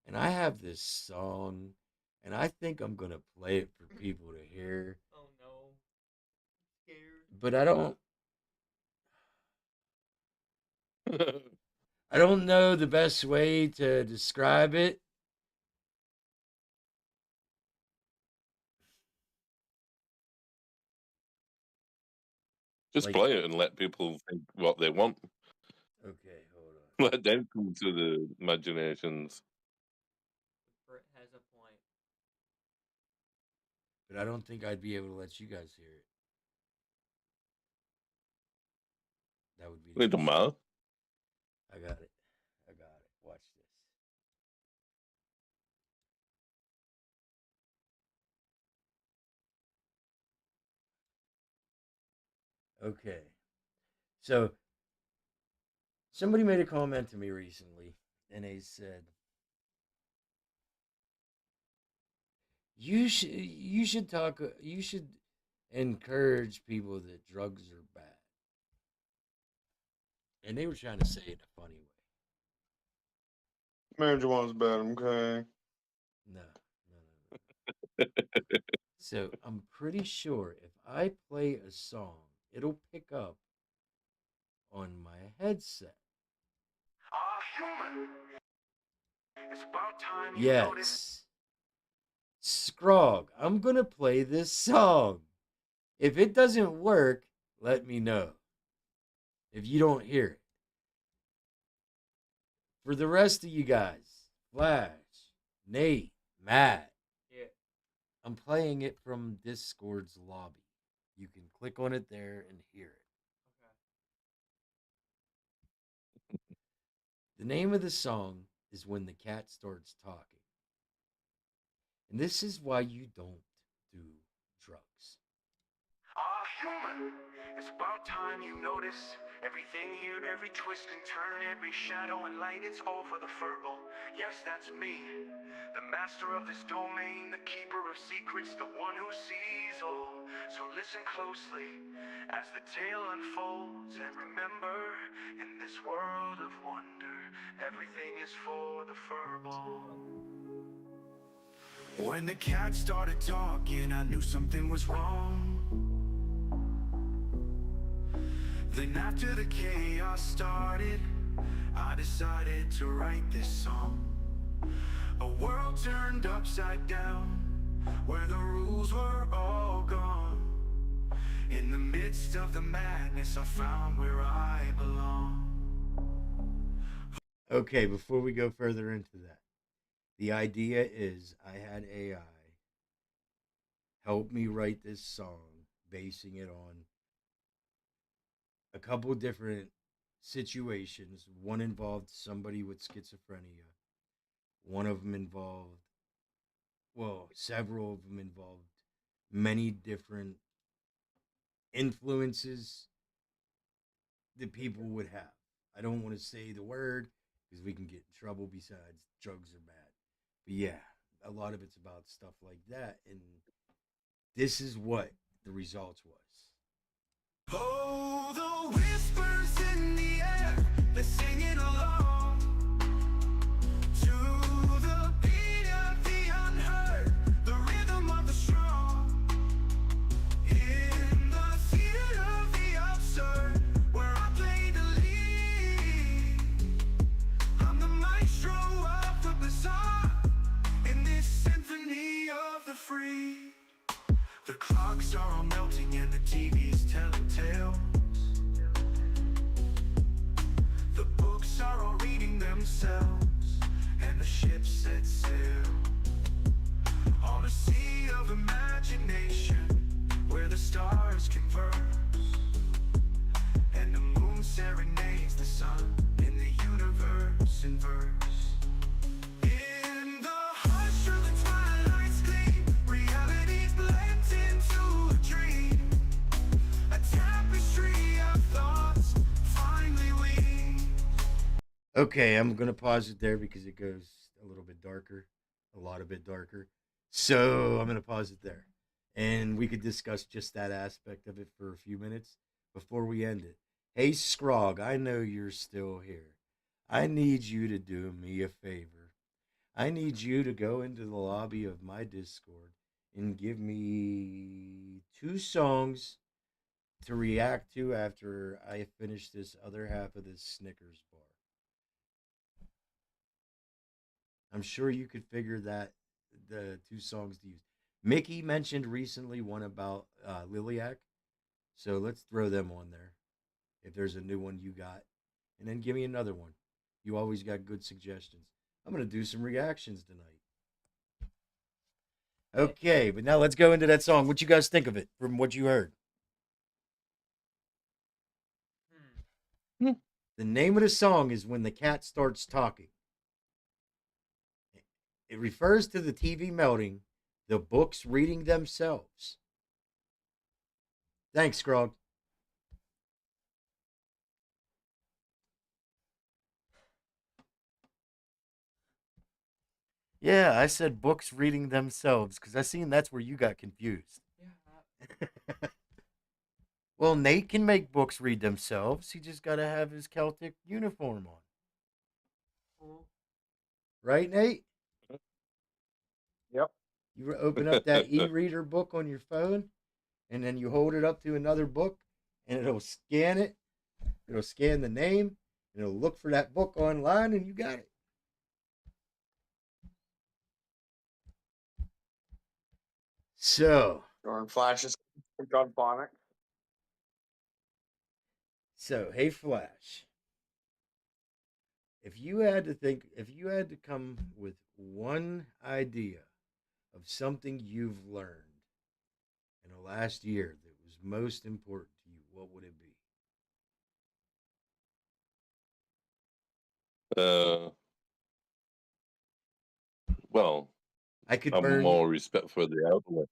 and I have this song, and I think I'm gonna play it for people to hear. Oh no. I'm scared. But I don't know the best way to describe it. Just play it and let people think what they want. Okay, hold on. Let them come to the imaginations. Brit has a point. But I don't think I'd be able to let you guys hear it. That would be. It don't matter. I got it. Watch this. Okay. So, somebody made a comment to me recently, and they said, you should encourage people that drugs are bad. And they were trying to say it in a funny way. Marijuana's bad, okay? No. So I'm pretty sure if I play a song, it'll pick up on my headset. Yes. Scrog, I'm going to play this song. If it doesn't work, let me know. If you don't hear it. For the rest of you guys, Flash, Nate, Matt, Yeah. I'm playing it from Discord's lobby. You can click on it there and hear it. Okay. The name of the song is When the Cat Starts Talking. And this is why you don't do drugs. Human, it's about time you notice everything here, every twist and turn, every shadow and light. It's all for the furball. Yes, that's me, the master of this domain, the keeper of secrets, the one who sees all. So listen closely as the tale unfolds, and remember, in this world of wonder, everything is for the furball. When the cat started talking, I knew something was wrong. Then after the chaos started, I decided to write this song. A world turned upside down, where the rules were all gone. In the midst of the madness, I found where I belong. Okay, before we go further into that, the idea is I had AI help me write this song, basing it on a couple different situations. One involved somebody with schizophrenia. One of them involved, well, several of them involved many different influences that people would have. I don't want to say the word because we can get in trouble. Besides, drugs are bad. But yeah, a lot of it's about stuff like that. And this is what the results was. Oh, the whispers in the air, they're singing along to the beat of the unheard, the rhythm of the strong. In the theater of the absurd, where I play the lead, I'm the maestro of the bizarre, in this symphony of the free. The clocks are all melting and the TV's telling tales. The books are all reading themselves, and the ship set sail on a sea of imagination, where the stars converse, and the moon serenades the sun in the universe in verse. In the hush of the twilight's gleam, reality blends into a dream, a tapestry of thoughts finally weaved. Okay, I'm going to pause it there because it goes a little bit darker, a lot of bit darker. So I'm going to pause it there. And we could discuss just that aspect of it for a few minutes before we end it. Hey, Scrog, I know you're still here. I need you to do me a favor. I need you to go into the lobby of my Discord and give me 2 songs to react to after I finish this other half of this Snickers bar. I'm sure you could figure that the 2 songs to use. Mickey mentioned recently one about Liliac, so let's throw them on there. If there's a new one you got, and then give me another one. You always got good suggestions. I'm gonna do some reactions tonight. Okay, but now let's go into that song. What you guys think of it from what you heard? The name of the song is When the Cat Starts Talking. It refers to the TV melting, the books reading themselves. Thanks, Scrog. Yeah, I said books reading themselves because I seen that's where you got confused. Yeah. Well, Nate can make books read themselves. He just got to have his Celtic uniform on. Cool. Right, Nate? Yep. You open up that e-reader book on your phone, and then you hold it up to another book, and it'll scan it. It'll scan the name, and it'll look for that book online, and you got it. So, During flashes, John Phonic. hey, Flash, if you had to come with one idea of something you've learned in the last year that was most important to you, what would it be? uh, well, I could I'm burn you. more respect for the elderly.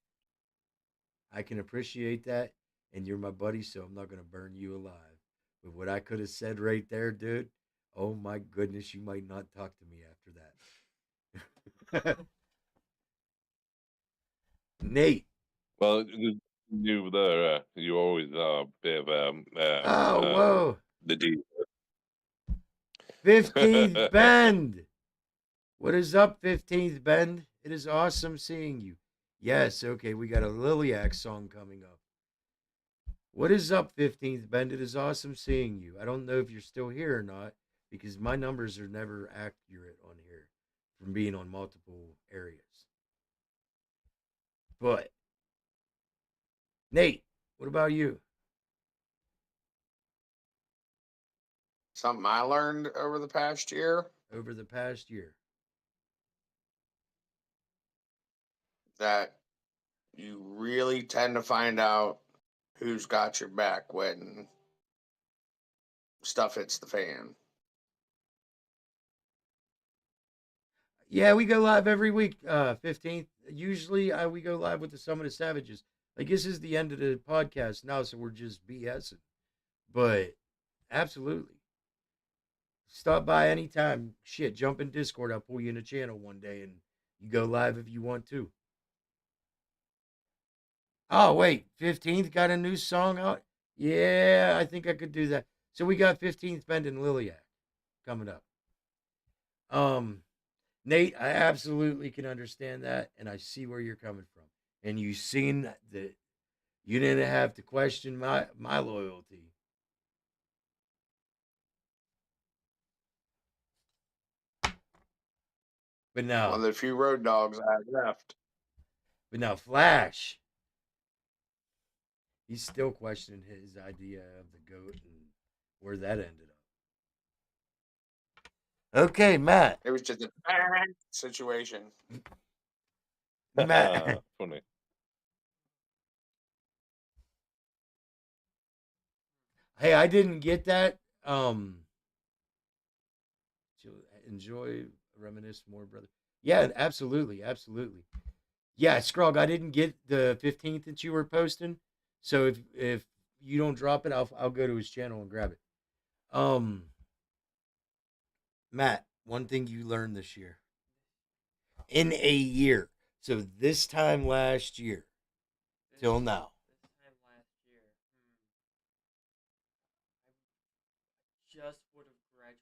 I can appreciate that, and you're my buddy, so I'm not gonna burn you alive. But what I could have said right there, dude, oh my goodness, you might not talk to me after that. Nate. Well, you there, you always are a bit of Oh, whoa. the D. 15th Bend. What is up, 15th Bend? It is awesome seeing you. Yes, okay, we got a Liliac song coming up. What is up, 15th Bend? It is awesome seeing you. I don't know if you're still here or not because my numbers are never accurate on here from being on multiple areas. But, Nate, what about you? Something I learned over the past year Over the past year. that you really tend to find out who's got your back when stuff hits the fan. Yeah, we go live every week, 15th. Usually we go live with the Summit of Savages. Like, this is the end of the podcast now, so we're just BSing. But absolutely. Stop by anytime. Shit, jump in Discord. I'll pull you in a channel one day and you go live if you want to. Oh, wait. 15th got a new song out? Yeah, I think I could do that. So we got 15th Bend and Liliac coming up. Nate, I absolutely can understand that, and I see where you're coming from. And you've seen that you didn't have to question my loyalty. But One of now, the few road dogs I have left. Flash, he's still questioning his idea of the goat and where that ended up. Okay, Matt. It was just a situation. Matt. Funny. Hey, I didn't get that. Enjoy, reminisce more, brother. Yeah, absolutely, absolutely. Yeah, Scrog, I didn't get the 15th that you were posting. So if you don't drop it, I'll go to his channel and grab it. Matt, one thing you learned this year. In a year. So this time last year till now. This time last year, I just would have graduated,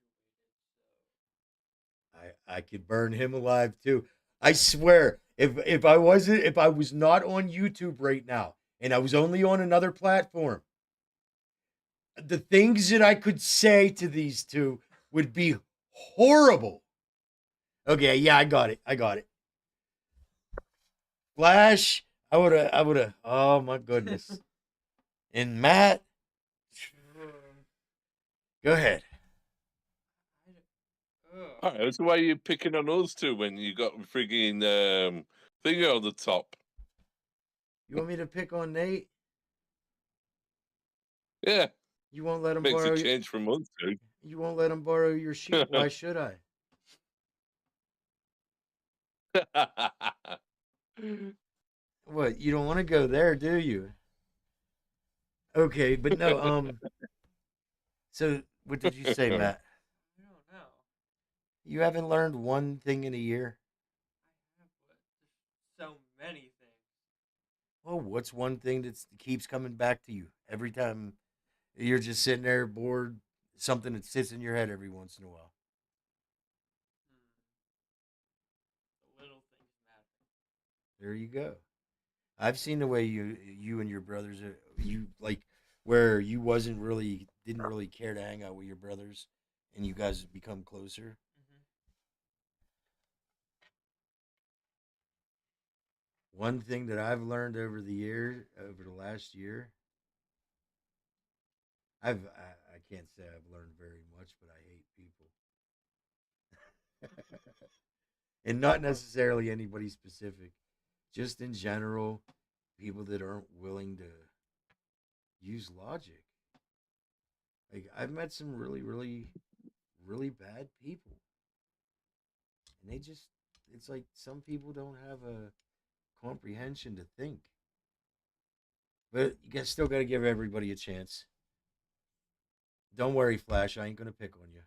so I could burn him alive too. I swear, if I was not on YouTube right now and I was only on another platform, the things that I could say to these two would be horrible. Okay, yeah, I got it. I got it. Flash, I would have. Oh my goodness. And Matt, go ahead. All right, so why are you picking on us two when you got frigging thing on the top? You want me to pick on Nate? Yeah, You won't let him makes borrow. a change from us two. You won't let him borrow your sheep. Why should I? What? You don't want to go there, do you? Okay, but no. So what did you say, Matt? I don't know. You haven't learned one thing in a year. I have, but there's so many things. Well, what's one thing that keeps coming back to you every time you're just sitting there bored? Something that sits in your head every once in a while. The little things matter. There you go. I've seen the way you and your brothers you like where you wasn't really didn't really care to hang out with your brothers, and you guys have become closer. Hmm. One thing that I've learned over the last year, I can't say I've learned very much, but I hate people, and not necessarily anybody specific, just in general, people that aren't willing to use logic. Like I've met some really, really, really bad people, and they just it's like some people don't have a comprehension to think. But you guys still got to give everybody a chance. Don't worry, Flash. I ain't gonna pick on you.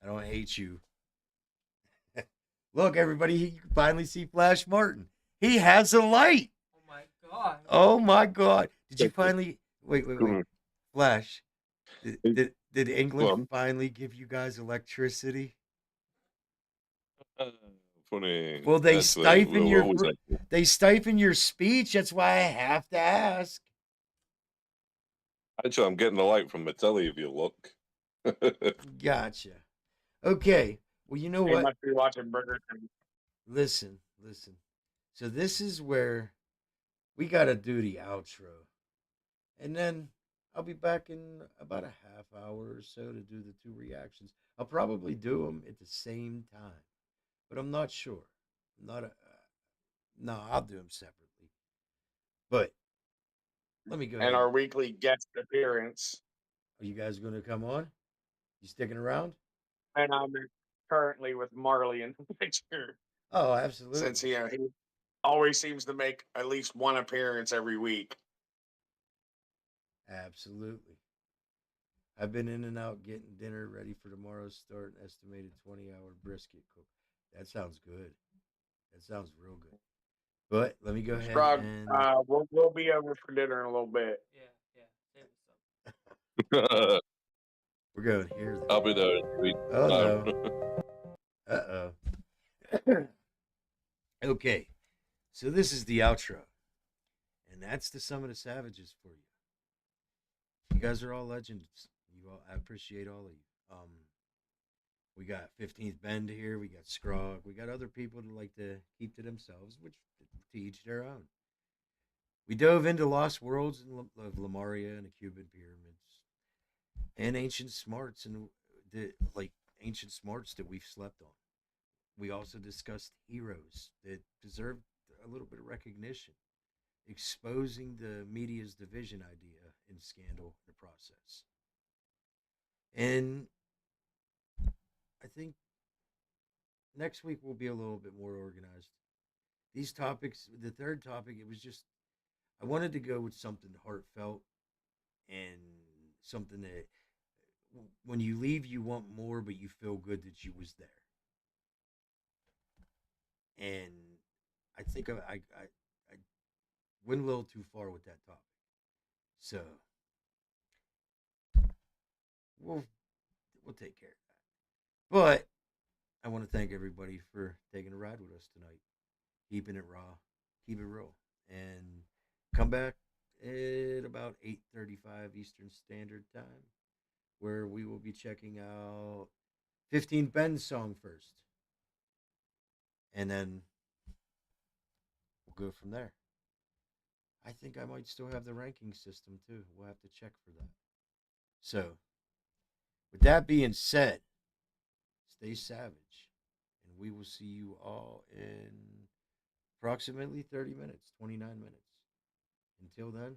I don't hate you. Look, everybody, you can finally see Flash Martin. He has a light. Oh my god. Oh my God! Did you finally wait? Wait, wait. Good Flash. one. Did Go England on. finally give you guys electricity? Uh, Funny. Well, they Actually, stifle we're your always like, they stifle your speech. That's why I have to ask. actually, I'm getting the light from my telly if you look. Gotcha. Okay. Well, you know He what? must be watching Burger King. Listen, listen. So this is where we gotta do the outro, and then I'll be back in about a half hour or so to do the two reactions. I'll probably do them at the same time, but I'm not sure. I'm not. No, I'll do them separately. But let me go And ahead. our weekly guest appearance. Are you guys going to come on? You sticking around? And I'm currently with Marley in the picture Oh, since absolutely. he always seems to make at least one appearance every week. Absolutely. I've been in and out getting dinner ready for tomorrow's start. An estimated 20-hour brisket cook. That sounds good. That sounds real good. But let me go ahead Strog, and we'll be over for dinner in a little bit. Yeah, yeah. Save us some. we're going here I'll then. be there in 3 Oh time. no. Uh oh. Okay. So this is the outro. And that's the Summit of Savages for you. You guys are all legends. I appreciate all of you. We got 15th Bend here. We got Scrog. We got other people that like to keep to themselves, which to each their own. We dove into lost worlds of Lemuria and the Cuban pyramids, and ancient smarts and like ancient smarts that we've slept on. We also discussed heroes that deserve a little bit of recognition, exposing the media's division idea and scandal in the process. And I think next week we'll be a little bit more organized. These topics, the third topic, it was just I wanted to go with something heartfelt and something that when you leave you want more, but you feel good that you was there. And I think I went a little too far with that topic, so we'll we'll take care of that. But I want to thank everybody for taking a ride with us tonight, keeping it raw, keep it real, and come back at about 8:35 Eastern Standard Time, where we will be checking out 15 Ben's song first, and then we'll go from there. I think I might still have the ranking system too. We'll have to check for that. So, with that being said, stay savage, and we will see you all in approximately 30 minutes, 29 minutes. Until then,